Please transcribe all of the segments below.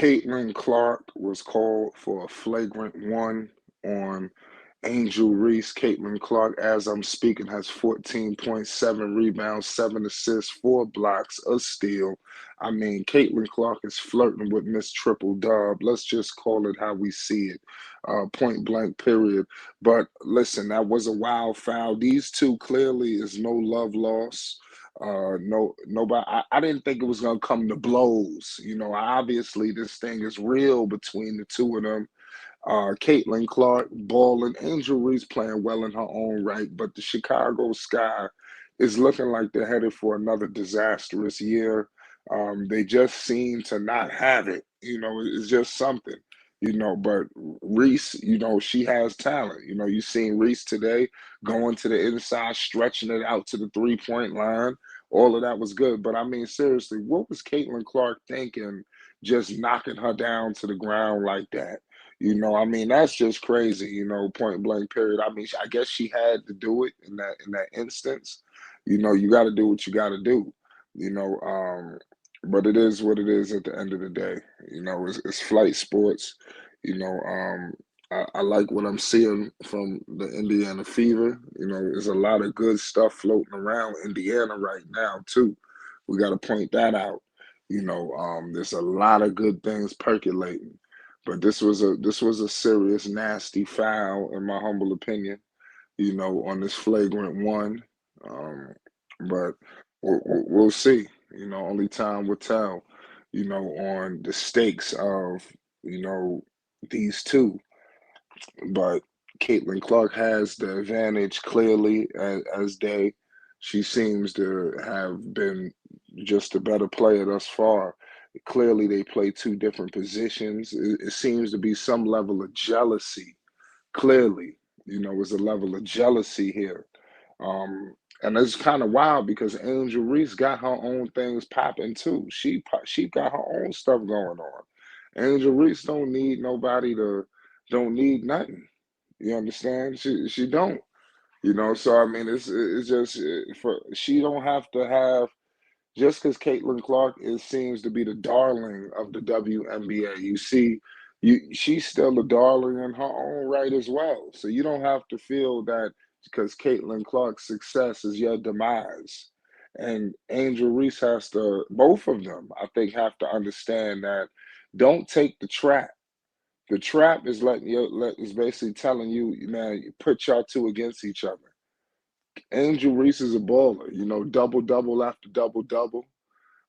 Caitlin Clark was called for a flagrant one on Angel Reese. Caitlin Clark, as I'm speaking, has 14.7 rebounds, 7 assists, 4 blocks, a steal. I mean, Caitlin Clark is flirting with Miss Triple Dub. Let's just call it how we see it. Point blank, period. But listen, that was a wild foul. These two clearly is no love loss. No, nobody. I didn't think it was gonna come to blows. Obviously this thing is real between the two of them. Caitlin Clark balling, Angel Reese playing well in her own right, but the Chicago Sky is looking like they're headed for another disastrous year. They just seem to not have it. It's just something. But Reese, she has talent. You seen Reese today going to the inside, stretching it out to the 3-point line. All of that was good. But I mean, seriously, what was Caitlin Clark thinking just knocking her down to the ground like that? I mean, that's just crazy, point blank period. I mean, I guess she had to do it in that instance. You got to do what you got to do, you know. But it is what it is at the end of the day. It's flight sports. You know, I like what I'm seeing from the Indiana Fever. There's a lot of good stuff floating around Indiana right now too. We got to point that out. There's a lot of good things percolating. But this was a serious, nasty foul, in my humble opinion. On this flagrant one. Um, but we'll see. Only time will tell. On the stakes of these two. But Caitlin Clark has the advantage clearly as they. She seems to have been just a better player thus far. Clearly, they play two different positions. It seems to be some level of jealousy. Clearly, there's a level of jealousy here. And it's kind of wild because Angel Reese got her own things popping too. She got her own stuff going on. Angel Reese don't need nothing. You understand? She don't. So I mean, it's just for she don't have to have just because Caitlin Clark seems to be the darling of the WNBA. You see, she's still a darling in her own right as well. So you don't have to feel that because Caitlin Clark's success is your demise. And Angel Reese has to, both of them, I think, have to understand that don't take the trap. The trap is is basically telling you, man, put y'all two against each other. Angel Reese is a baller, double double after double double.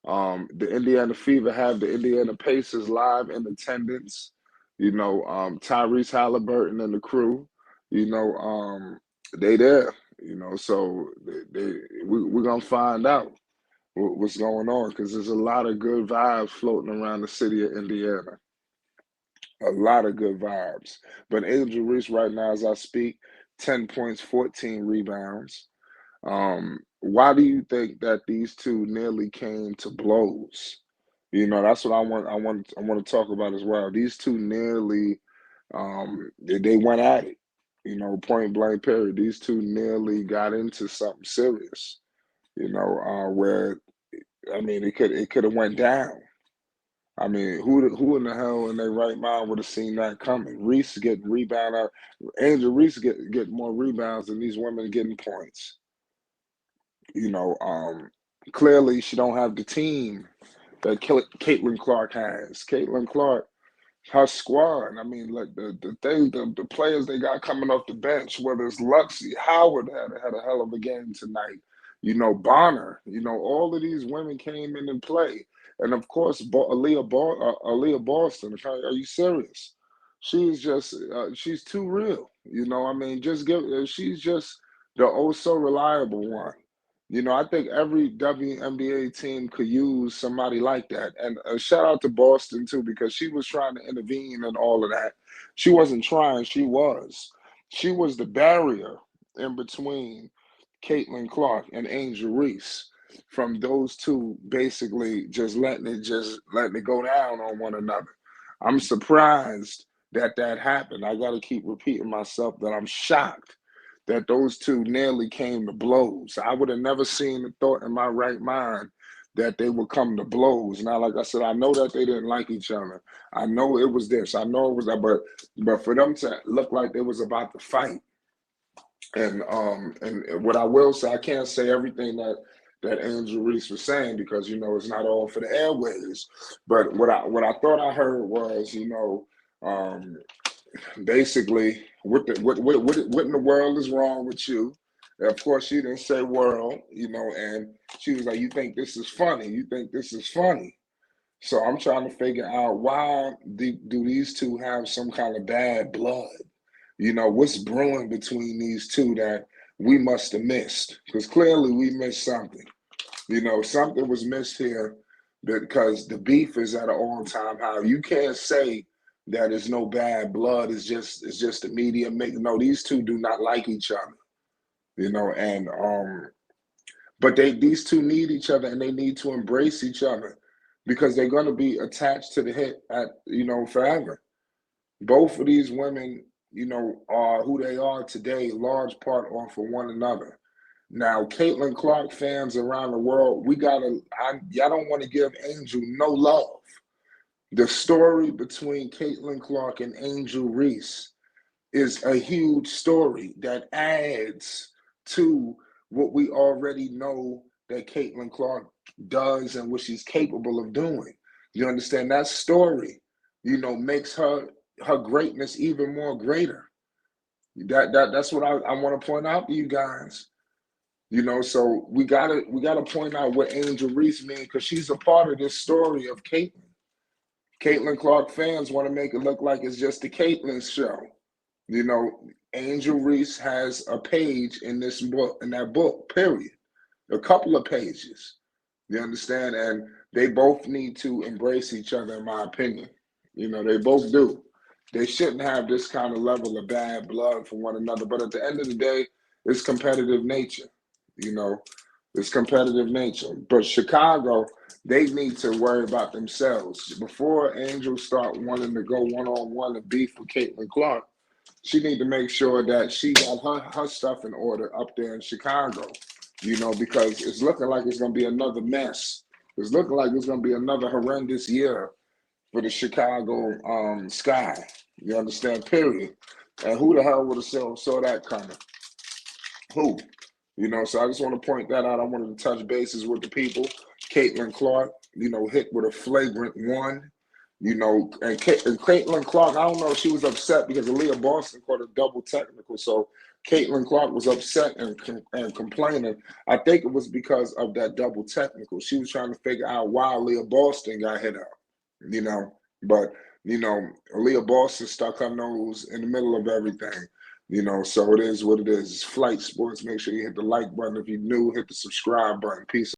The Indiana Fever have the Indiana Pacers live in attendance. Tyrese Halliburton and the crew. They there. So we're gonna find out what's going on because there's a lot of good vibes floating around the city of Indiana. A lot of good vibes. But Angel Reese right now, as I speak, 10 points, 14 rebounds. Why do you think that these two nearly came to blows? That's what I want to talk about as well. These two nearly they went at it, point blank period. These two nearly got into something serious, where I mean it could have went down. I mean, who in the hell in their right mind would have seen that coming? Reese getting Angel Reese get more rebounds than these women getting points. You know, um, Clearly she don't have the team that Caitlin Clark has. Caitlin Clark, her squad. I mean, like the players they got coming off the bench, whether it's Luxie, Howard had a hell of a game tonight. Bonner. All of these women came in and play, and of course, Aaliyah Boston. Are you serious? She's too real. I mean, she's just the oh so reliable one. I think every WNBA team could use somebody like that. And a shout out to Boston too, because she was trying to intervene and all of that. She wasn't trying, she was. She was the barrier in between Caitlin Clark and Angel Reese from those two basically just letting it go down on one another. I'm surprised that happened. I got to keep repeating myself that I'm shocked that those two nearly came to blows. I would have never seen the thought in my right mind that they would come to blows. Now, like I said, I know that they didn't like each other. I know it was this. I know it was that. But for them to look like they was about to fight, and what I will say, I can't say everything that Angel Reese was saying because it's not all for the airways. But what I thought I heard was um, basically what in the world is wrong with you? Of course, she didn't say world, and she was like, you think this is funny? You think this is funny? So I'm trying to figure out why do these two have some kind of bad blood? What's brewing between these two that we must have missed? Because clearly we missed something. Something was missed here because the beef is at an all-time high. You can't say that there's no bad blood. It's just the media making. No, these two do not like each other. And but these two need each other and they need to embrace each other because they're going to be attached to the hit at forever. Both of these women, are who they are today, large part on for one another. Now, Caitlin Clark fans around the world, y'all don't want to give Angel no love. The story between Caitlin Clark and Angel Reese is a huge story that adds to what we already know that Caitlin Clark does and what she's capable of doing. You understand? That story, makes her greatness even more greater. That's what I want to point out to you guys. So we gotta point out what Angel Reese means because she's a part of this story of Caitlin. Caitlin Clark fans want to make it look like it's just the Caitlin show. Angel Reese has a page in that book, period. A couple of pages. You understand? And they both need to embrace each other, in my opinion. They both do. They shouldn't have this kind of level of bad blood for one another. But at the end of the day, it's competitive nature. It's competitive nature. But Chicago, they need to worry about themselves. Before Angel start wanting to go one-on-one and beef with Caitlin Clark, she need to make sure that she got her stuff in order up there in Chicago, because it's looking like it's going to be another mess. It's looking like it's going to be another horrendous year for the Chicago Sky. You understand? Period. And who the hell would have saw that coming? Who? So I just want to point that out. I wanted to touch bases with the people. Caitlin Clark, hit with a flagrant one. And Caitlin Clark, I don't know if she was upset because Aaliyah Boston called a double technical. So Caitlin Clark was upset and complaining. I think it was because of that double technical. She was trying to figure out why Aaliyah Boston got hit up, But, Aaliyah Boston stuck her nose in the middle of everything. So it is what it is. It's Flight Sports. Make sure you hit the like button if you're new. Hit the subscribe button. Peace.